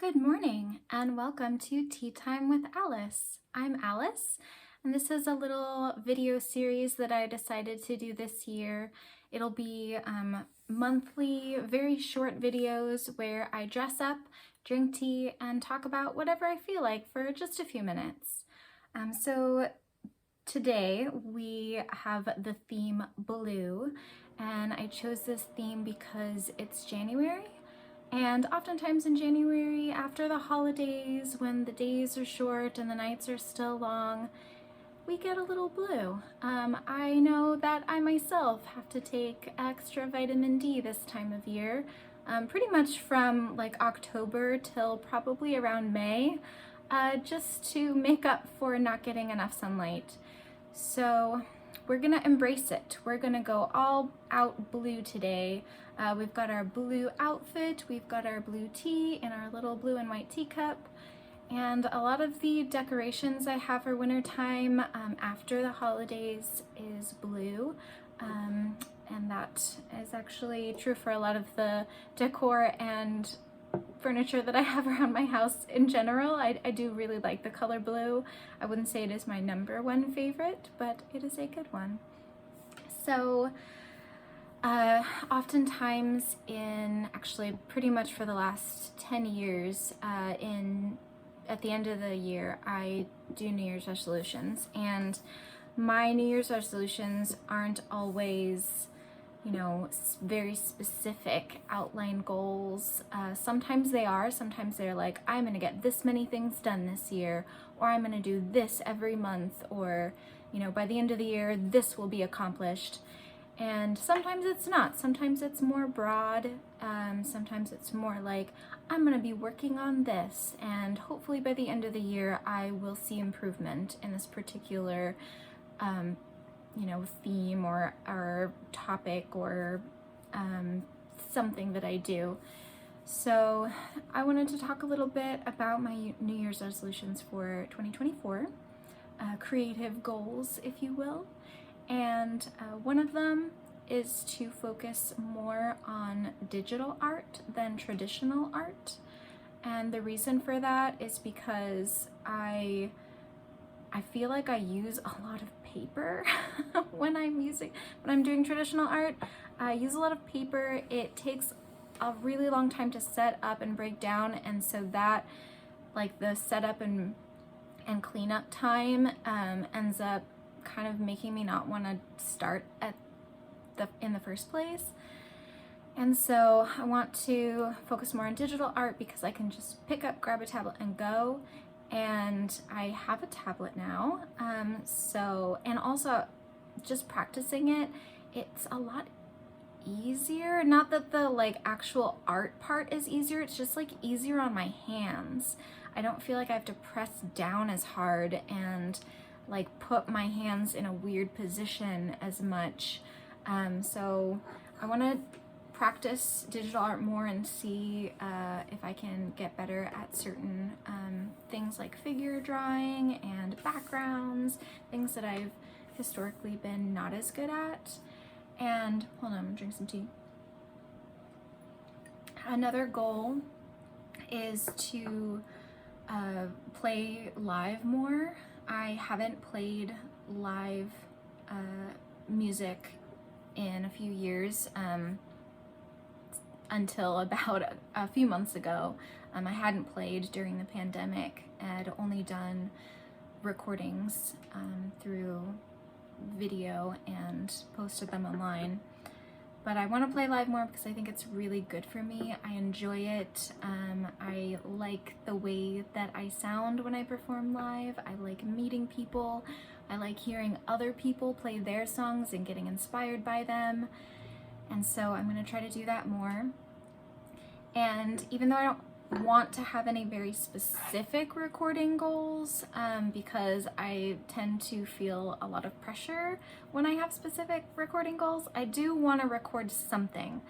Good morning and welcome to Tea Time with Alice. I'm Alice, and this is a little video series that I decided to do this year. It'll be monthly, very short videos where I dress up, drink tea, and talk about whatever I feel like for just a few minutes. So today we have the theme blue, and I chose this theme because it's January. And oftentimes in January, after the holidays, when the days are short and the nights are still long, we get a little blue. I know that I myself have to take extra vitamin D this time of year, pretty much from like October till probably around May, just to make up for not getting enough sunlight. So we're gonna embrace it. We're gonna go all out blue today. We've got our blue outfit, we've got our blue tea in our little blue and white teacup, and a lot of the decorations I have for wintertime after the holidays is blue. And that is actually true for a lot of the decor and furniture that I have around my house in general. I do really like the color blue. I wouldn't say it is my number one favorite, but it is a good one. So oftentimes actually pretty much for the last 10 years, at the end of the year, I do New Year's resolutions, and my New Year's resolutions aren't always, very specific outline goals. Sometimes they are, sometimes they're like, I'm gonna get this many things done this year, or I'm gonna do this every month, or, by the end of the year, this will be accomplished. And sometimes it's not. Sometimes it's more broad. Sometimes it's more like, I'm gonna be working on this, and hopefully by the end of the year, I will see improvement in this particular theme or topic or something that I do. So I wanted to talk a little bit about my New Year's resolutions for 2024, creative goals, if you will. And one of them is to focus more on digital art than traditional art. And the reason for that is because I feel like I use a lot of paper when I'm doing traditional art. I use a lot of paper. It takes a really long time to set up and break down, and so that, like, the setup and cleanup time ends up kind of making me not want to start in the first place. And so I want to focus more on digital art because I can just pick up, grab a tablet, and go. And I have a tablet now, and also just practicing it's a lot easier. Not that the actual art part is easier, it's just easier on my hands. I don't feel like I have to press down as hard and put my hands in a weird position as much. So I want to practice digital art more and see if I can get better at certain things like figure drawing and backgrounds, things that I've historically been not as good at. And hold on, I'm gonna drink some tea. Another goal is to play live more. I haven't played live music in a few years, until about a few months ago. I hadn't played during the pandemic. I had only done recordings through video and posted them online. But I want to play live more because I think it's really good for me. I enjoy it. I like the way that I sound when I perform live. I like meeting people. I like hearing other people play their songs and getting inspired by them. And so I'm going to try to do that more. And even though I don't want to have any very specific recording goals, because I tend to feel a lot of pressure when I have specific recording goals, I do want to record something,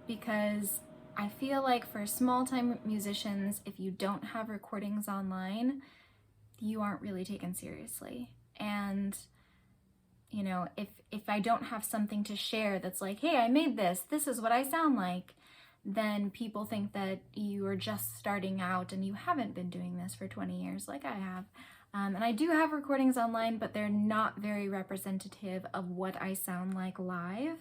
because I feel like for small-time musicians, if you don't have recordings online, you aren't really taken seriously. And if I don't have something to share that's like, hey, I made this is what I sound like, then people think that you are just starting out and you haven't been doing this for 20 years like I have. And I do have recordings online, but they're not very representative of what I sound like live.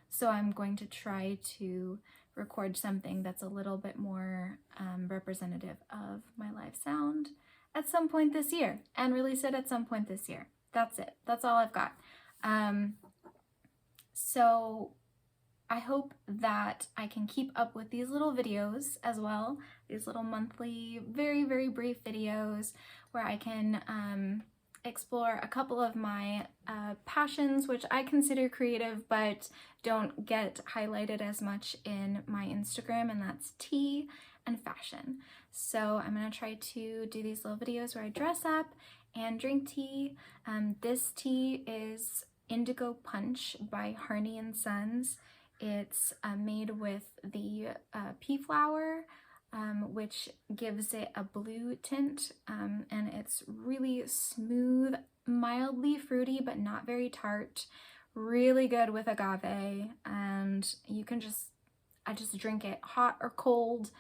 So I'm going to try to record something that's a little bit more representative of my live sound at some point this year and release it at some point this year. That's it. That's all I've got. So I hope that I can keep up with these little videos as well, these little monthly, very, very brief videos where I can explore a couple of my passions, which I consider creative but don't get highlighted as much in my Instagram, and that's tea and fashion. So I'm gonna try to do these little videos where I dress up and drink tea. This tea is Indigo Punch by Harney & Sons. It's made with the pea flower, which gives it a blue tint, and it's really smooth, mildly fruity, but not very tart. Really good with agave, and you can I just drink it hot or cold.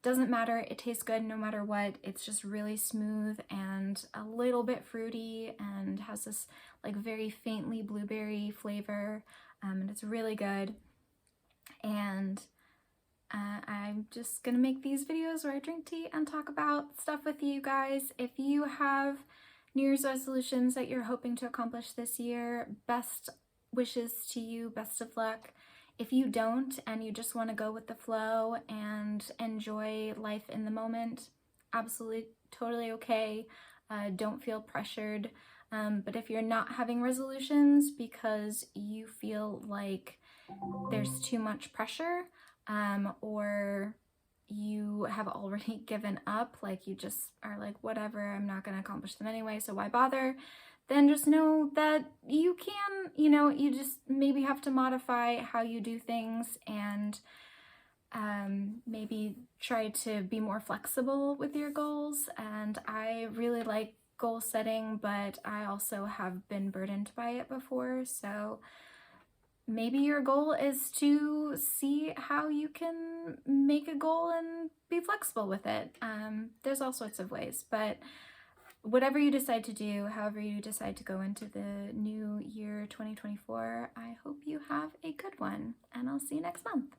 Doesn't matter, it tastes good no matter what. It's just really smooth and a little bit fruity and has this like very faintly blueberry flavor, and it's really good. And I'm just gonna make these videos where I drink tea and talk about stuff with you guys. If you have New Year's resolutions that you're hoping to accomplish this year, best wishes to you, best of luck. If you don't and you just want to go with the flow and enjoy life in the moment, absolutely, totally okay. Don't feel pressured. But if you're not having resolutions because you feel like there's too much pressure, or you have already given up, like you just are like, whatever, I'm not going to accomplish them anyway, so why bother? Then just know that you can, you just maybe have to modify how you do things and maybe try to be more flexible with your goals. And I really like goal setting, but I also have been burdened by it before, so maybe your goal is to see how you can make a goal and be flexible with it. There's all sorts of ways, but whatever you decide to do, however you decide to go into the new year 2024, I hope you have a good one, and I'll see you next month.